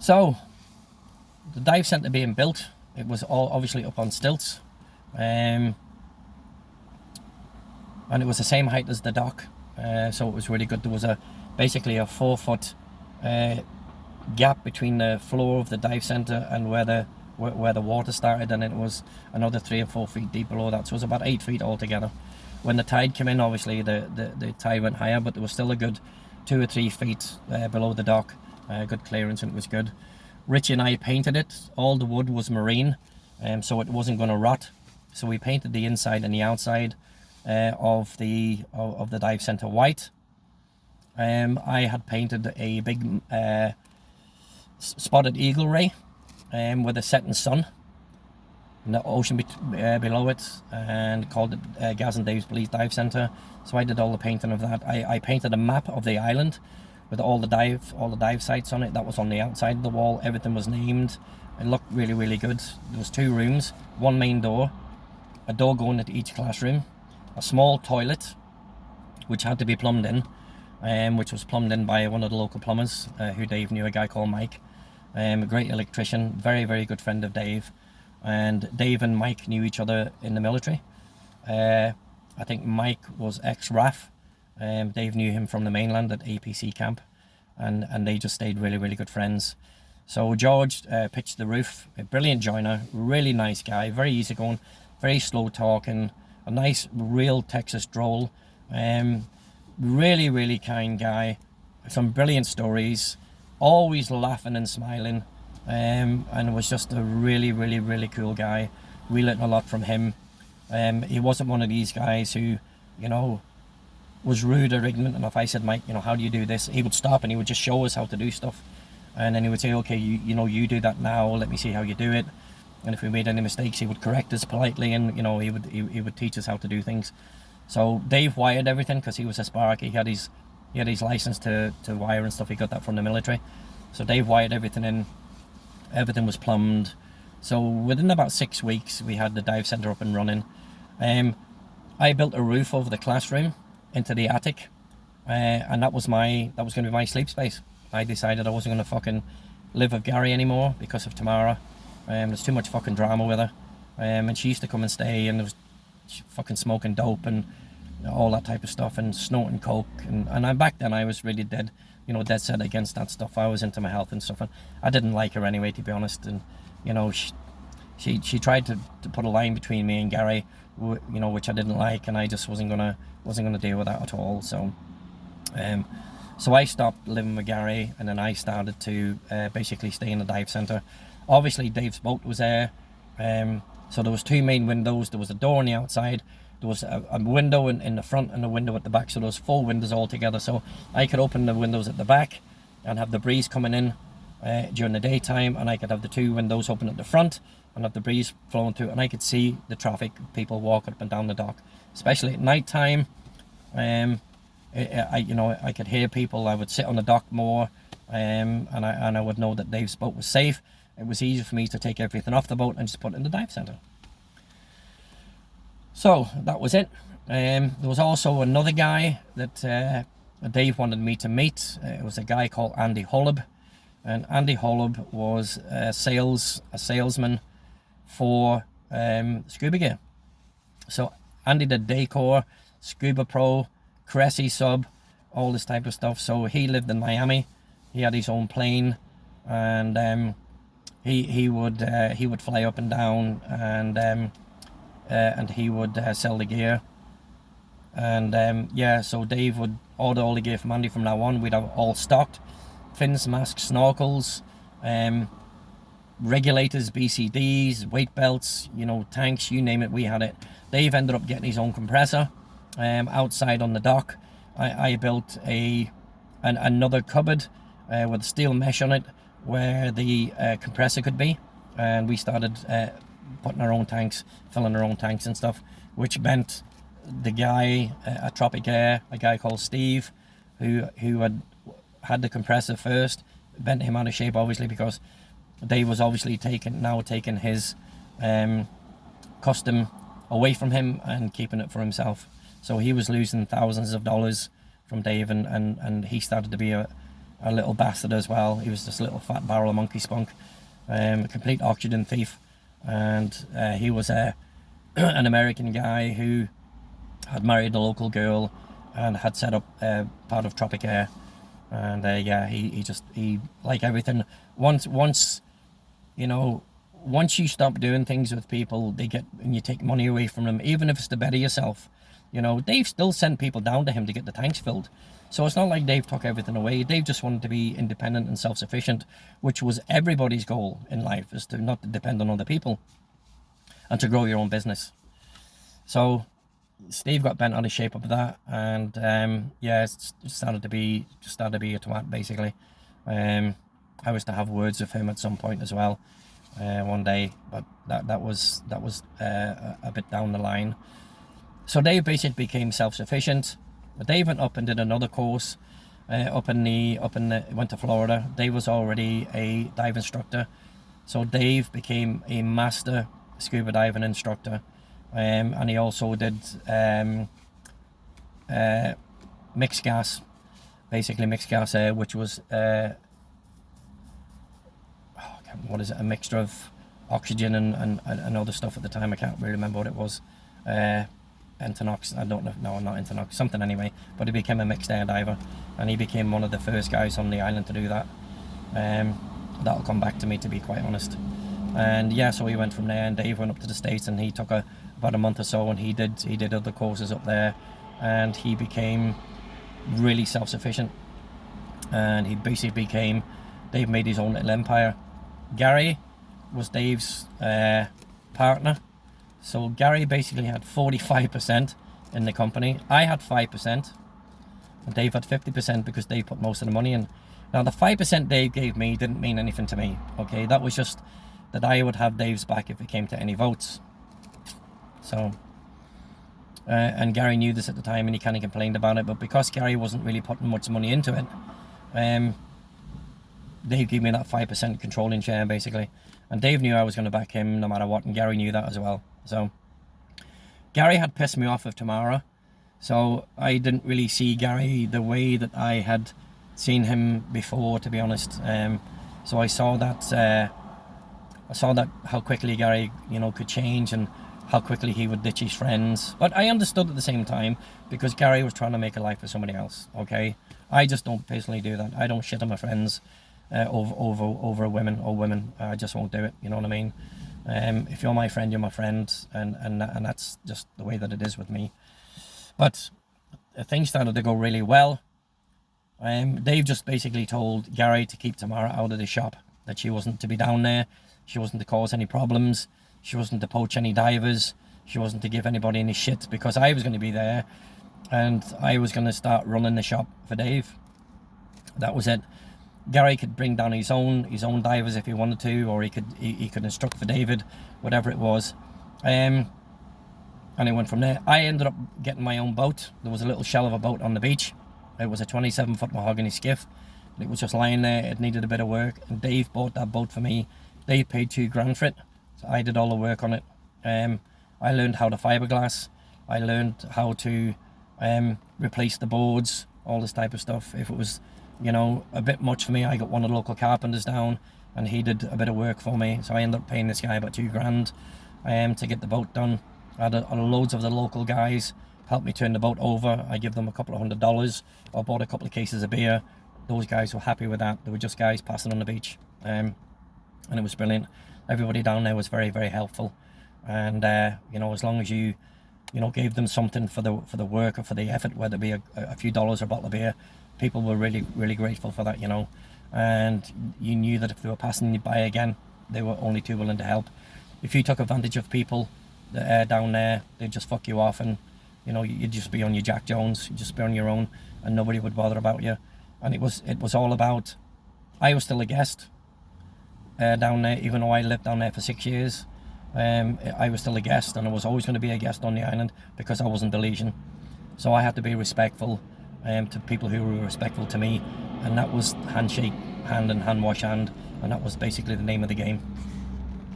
So the dive centre being built, it was all obviously up on stilts, and it was the same height as the dock, so it was really good. There was basically a 4-foot gap between the floor of the dive centre and where the water started, and it was another 3 or 4 feet deep below that, so it was about 8 feet altogether. When the tide came in, obviously the tide went higher, but there was still a good 2 or 3 feet below the dock, good clearance, and it was good. Richie and I painted it. All the wood was marine, so it wasn't going to rot, so we painted the inside and the outside of the dive centre white. I had painted a big spotted eagle ray with a setting sun and the ocean below it, and called it Gaz and Dave's Belize Dive Centre. So I did all the painting of that. I painted a map of the island with all the dive sites on it. That was on the outside of the wall. Everything was named. It looked really, really good. There was 2 rooms, one main door, a door going into each classroom, a small toilet which had to be plumbed in, which was plumbed in by one of the local plumbers who Dave knew, a guy called Mike, a great electrician, very, very good friend of Dave. And Dave and Mike knew each other in the military. I think Mike was ex-RAF. Dave knew him from the mainland at APC camp, and they just stayed really, really good friends. So George pitched the roof, a brilliant joiner, really nice guy, very easygoing, very slow talking, a nice real Texas drawl, really, really kind guy, some brilliant stories, always laughing and smiling, and was just a really, really, really cool guy. We learned a lot from him. He wasn't one of these guys who, was rude or ignorant. And if I said, Mike, how do you do this? He would stop and he would just show us how to do stuff. And then he would say, okay, you do that now. Let me see how you do it. And if we made any mistakes, he would correct us politely, and he would teach us how to do things. So Dave wired everything because he was a spark. He had his license to wire and stuff. He got that from the military. So Dave wired everything in. Everything was plumbed. So within about 6 weeks, we had the dive centre up and running. I built a roof over the classroom into the attic, and that was going to be my sleep space. I decided I wasn't going to fucking live with Gary anymore because of Tamara. There's too much fucking drama with her, and she used to come and stay, and there was fucking smoking dope and all that type of stuff, and snorting coke, and back then I was really dead set against that stuff. I was into my health and stuff, and I didn't like her anyway, to be honest. And she tried to put a line between me and Gary, which I didn't like, and I just wasn't gonna deal with that at all. So I stopped living with Gary, and then I started to basically stay in the dive centre. Obviously Dave's boat was there, so there was 2 main windows. There was a door on the outside, there was a window in the front and a window at the back, so there was 4 windows altogether. So I could open the windows at the back and have the breeze coming in during the daytime, and I could have the 2 windows open at the front and have the breeze flowing through, and I could see the traffic, people walking up and down the dock, especially at night time. I could hear people. I would sit on the dock more, and I would know that Dave's boat was safe. It was easy for me to take everything off the boat and just put it in the dive centre. So that was it. There was also another guy that Dave wanted me to meet. It was a guy called Andy Holub, and Andy Holub was a salesman for scuba gear. So Andy did Decor, Scuba Pro, Cressy Sub, all this type of stuff. So he lived in Miami. He had his own plane, and he would fly up and down, and he would sell the gear. And so Dave would order all the gear from Andy from now on. We'd have all stocked: fins, masks, snorkels, regulators, BCDs, weight belts, tanks, you name it, we had it. Dave ended up getting his own compressor outside on the dock. I built another cupboard with steel mesh on it where the compressor could be, and we started putting our own tanks, filling our own tanks and stuff, which meant the guy at Tropic Air, a guy called Steve, who had the compressor first, bent him out of shape, obviously, because Dave was obviously taking his custom away from him and keeping it for himself. So he was losing thousands of dollars from Dave, and he started to be a a little bastard as well. He was just a little fat barrel of monkey spunk, a complete oxygen thief. And he was an American guy who had married a local girl and had set up part of Tropic Air. And yeah, he like everything, once you stop doing things with people, and you take money away from them, even if it's to better yourself. Dave still sent people down to him to get the tanks filled. So it's not like Dave took everything away. Dave just wanted to be independent and self-sufficient, which was everybody's goal in life, is to not depend on other people and to grow your own business. So Steve got bent out of shape of that, and yeah, it started to be a twat, basically. I was to have words with him at some point as well, one day, but that was a bit down the line. So Dave basically became self-sufficient. Dave went up and did another course went to Florida. Dave was already a dive instructor, so Dave became a master scuba diving instructor, and he also did mixed gas, which was what is it, a mixture of oxygen and other stuff at the time. I can't really remember what it was. Entonox, I don't know, no, not Entonox, something anyway, but he became a mixed air diver, and he became one of the first guys on the island to do that. That'll come back to me, to be quite honest. And yeah, so he went from there, and Dave went up to the States, and he took about a month or so, and he did other courses up there, and he became really self-sufficient, and he basically Dave made his own little empire. Gary was Dave's partner. So Gary basically had 45% in the company. I had 5%, and Dave had 50% because Dave put most of the money in. Now the 5% Dave gave me didn't mean anything to me, okay? That was just that I would have Dave's back if it came to any votes. So, and Gary knew this at the time, and he kind of complained about it, but because Gary wasn't really putting much money into it, Dave gave me that 5% controlling share, basically. And Dave knew I was going to back him no matter what, and Gary knew that as well. So Gary had pissed me off with Tamara, so I didn't really see Gary the way that I had seen him before, to be honest. So I saw that how quickly Gary, could change, and how quickly he would ditch his friends. But I understood at the same time, because Gary was trying to make a life for somebody else. Okay, I just don't personally do that. I don't shit on my friends over women. I just won't do it. You know what I mean? If you're my friend, you're my friend, and that's just the way that it is with me. But things started to go really well. Dave just basically told Gary to keep Tamara out of the shop, that she wasn't to be down there, she wasn't to cause any problems, she wasn't to poach any divers, she wasn't to give anybody any shit, because I was going to be there, and I was going to start running the shop for Dave. That was it. Gary could bring down his own divers if he wanted to, or he could instruct for David, whatever it was, and it went from there. I ended up getting my own boat. There was a little shell of a boat on the beach. It was a 27-foot mahogany skiff. It was just lying there. It needed a bit of work, and Dave bought that boat for me. Dave paid $2,000 for it, so I did all the work on it. I learned how to fiberglass. I learned how to replace the boards, all this type of stuff. If it was a bit much for me, I got one of the local carpenters down, and he did a bit of work for me. So I ended up paying this guy about $2,000 to get the boat done. I had loads of the local guys help me turn the boat over. I give them a couple of $100. I bought a couple of cases of beer. Those guys were happy with that. They were just guys passing on the beach, and it was brilliant. Everybody down there was very, very helpful, and as long as you gave them something for the work or for the effort, whether it be a few dollars or a bottle of beer, people were really, really grateful for that, and you knew that if they were passing you by again, they were only too willing to help. If you took advantage of people down there, they'd just fuck you off, and you'd just be on your Jack Jones, you'd just be on your own, and nobody would bother about you. And it was all about, I was still a guest down there, even though I lived down there for 6 years. I was still a guest, and I was always going to be a guest on the island because I wasn't Belizean. So I had to be respectful to people who were respectful to me, and that was handshake hand and hand wash hand, and that was basically the name of the game.